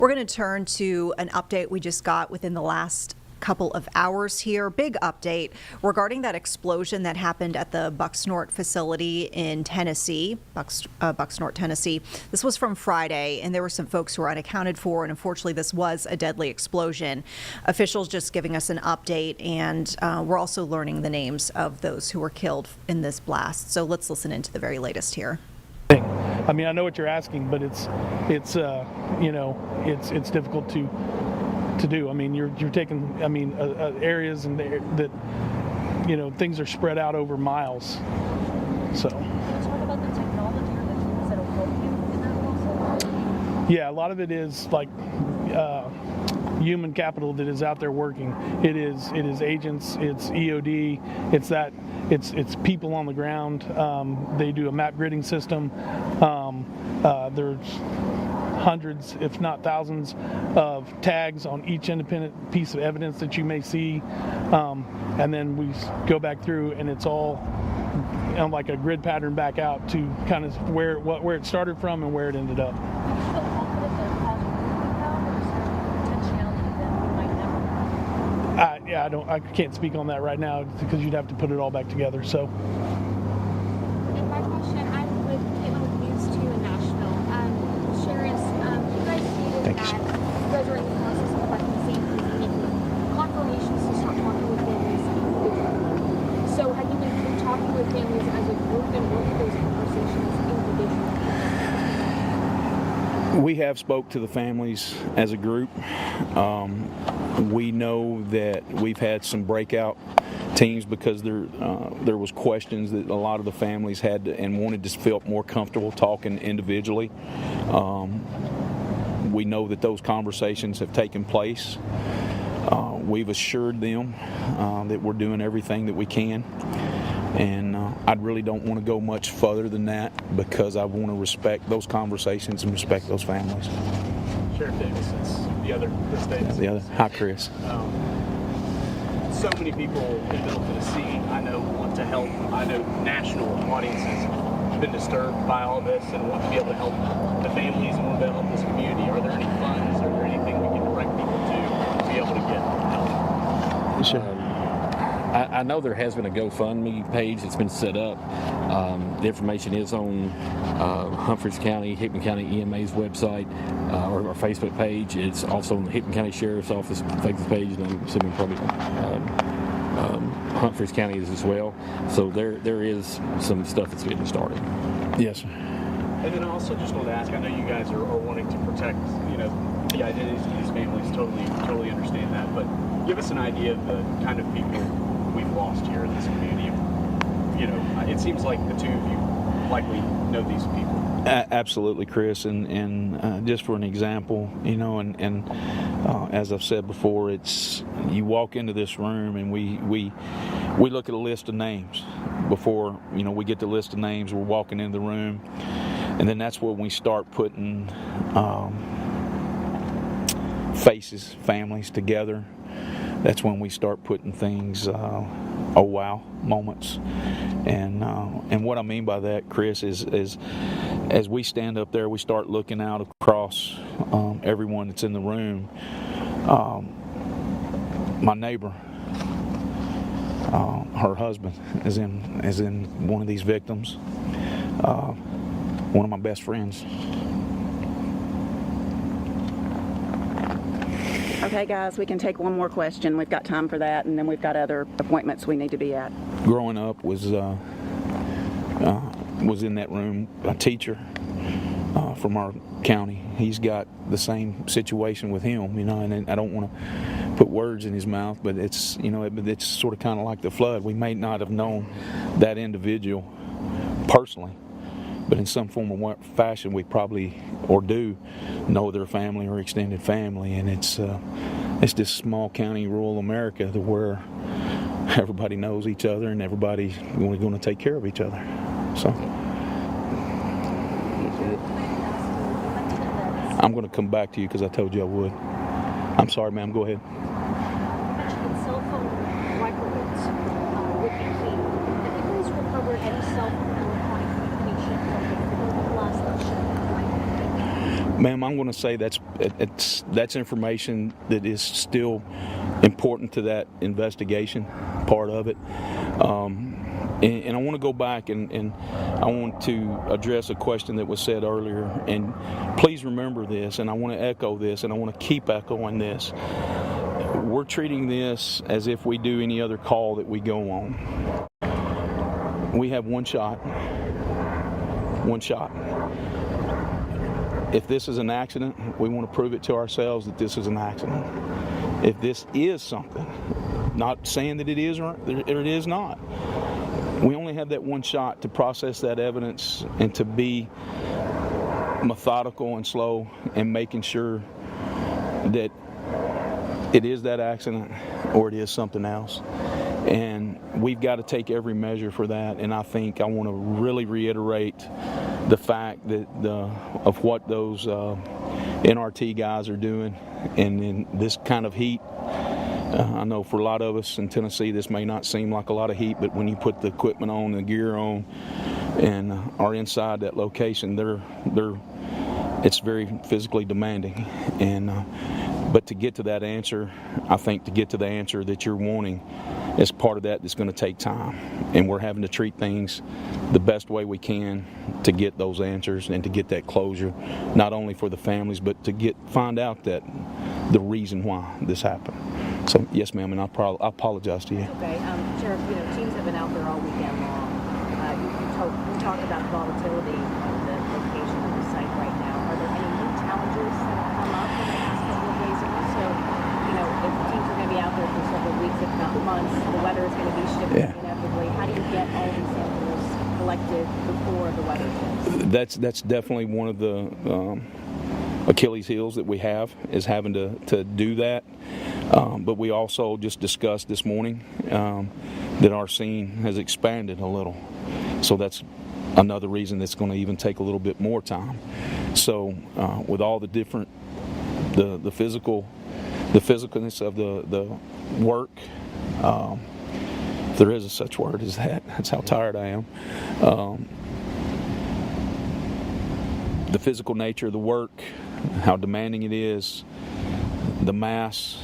We're going to turn to an update we just got within the last couple of hours here. Big update regarding that explosion that happened at the Bucksnort facility in Tennessee, Bucksnort, Tennessee. This was from Friday, and there were some folks who were unaccounted for, and unfortunately this was a deadly explosion. Officials just giving us an update, and we're also learning the names of those who were killed in this blast. So let's listen into the very latest here. I mean, I know what you're asking, but it's difficult to do. I mean, you're taking, areas and that, things are spread out over miles. So. Can you talk about the technology or the tools that'll help you in that also? Yeah, a lot of it is like human capital that is out there working. It is agents, it's EOD, it's people on the ground. They do a map gridding system. There's hundreds, if not thousands, of tags on each independent piece of evidence that you may see, and then we go back through, and it's all like a grid pattern back out to kind of where it started from and where it ended up. I can't speak on that right now because you'd have to put it all back together. So. And my question, I'm with Hickman and Humphreys in Nashville. Sheriff, you guys stated that you guys are in the process of collecting samples and making confirmations to start talking with families individually. So have you been talking with families as a group, and what are those conversations individually? We have spoke to the families as a group. We know that we've had some breakout teams because there was questions that a lot of the families had and wanted to feel more comfortable talking individually. We know that those conversations have taken place. We've assured them that we're doing everything that we can. And I really don't want to go much further than that because I want to respect those conversations and respect those families. Sheriff Davis, it's the state. Hi, Chris. So many people in Middle Tennessee, I know, want to help. I know national audiences have been disturbed by all this and want to be able to help the families and want to be able to help this community. Are there any funds? Are there anything we can direct people to be able to get help? Sure. I know there has been a GoFundMe page that's been set up. The information is on Humphreys County, Hickman County EMA's website, or our Facebook page. It's also on the Hickman County Sheriff's Office Facebook page, and I'm assuming probably Humphreys County is as well. So there is some stuff that's getting started. Yes, sir. And then I also just want to ask, I know you guys are wanting to protect, the identities of these families. Totally understand that. But give us an idea of the kind of people we've lost here in this community. It seems like the two of you likely know these people. Absolutely, Chris. And just for an example, as I've said before, it's you walk into this room and we look at a list of names before we get the list of names. We're walking into the room, and then that's when we start putting faces, families together. That's when we start putting things, oh wow moments. And what I mean by that, Chris, is as we stand up there, we start looking out across everyone that's in the room. My neighbor, her husband is in one of these victims. One of my best friends. Okay, guys, we can take one more question. We've got time for that, and then we've got other appointments we need to be at. Growing up was in that room a teacher from our county. He's got the same situation with him, and I don't want to put words in his mouth, but it's it's sort of kind of like the flood. We may not have known that individual personally, but in some form or fashion, we probably or do know their family or extended family, and it's this small county, rural America, where everybody knows each other and everybody's going to take care of each other. So I'm going to come back to you because I told you I would. I'm sorry, ma'am. Go ahead. Cell phone records would be key. Have you guys recovered any cell phone electronic communication from the blast that Ma'am, I'm going to say that's information that is still important to that investigation part of it. And I want to go back and I want to address a question that was said earlier. And please remember this, and I want to echo this, and I want to keep echoing this. We're treating this as if we do any other call that we go on. We have one shot. One shot. If this is an accident, we want to prove it to ourselves that this is an accident. If this is something, not saying that it is or it is not, we only have that one shot to process that evidence and to be methodical and slow and making sure that it is that accident or it is something else. And we've got to take every measure for that. And I think I want to really reiterate the fact that of what those NRT guys are doing, and in this kind of heat. I know for a lot of us in Tennessee, this may not seem like a lot of heat, but when you put the equipment on, the gear on, and are inside that location, it's very physically demanding. And but to get to that answer, I think to get to the answer that you're wanting, as part of that's going to take time, and we're having to treat things the best way we can to get those answers and to get that closure, not only for the families, but to find out that the reason why this happened. So yes, ma'am, and I apologize to you. Okay, Sheriff, teams have been out there all weekend long. You talked about volatility of the location of the site right now. Are there any new challenges that have come up in the past couple of days? And also, if teams are going to be out there for several weeks, if not months, the weather is going to be shifting inevitably. How do you get all these samples collected before the weather shifts? That's definitely one of the Achilles heels that we have, is having to do that. But we also just discussed this morning that our scene has expanded a little. So that's another reason that's going to even take a little bit more time. So with all the different, the physicalness of the work, if there is a such word as that, that's how tired I am. The physical nature of the work, how demanding it is, the mass,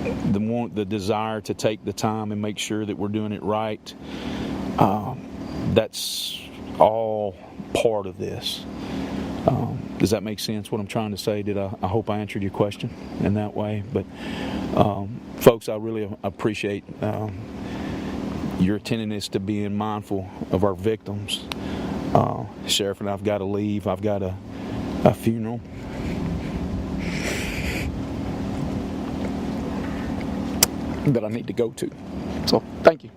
the desire to take the time and make sure that we're doing it right, that's all part of this. Does that make sense, what I'm trying to say? I hope I answered your question in that way. But folks, I really appreciate your attentiveness to being mindful of our victims. Sheriff and I've got to leave. I've got a funeral. That I need to go to. So, thank you.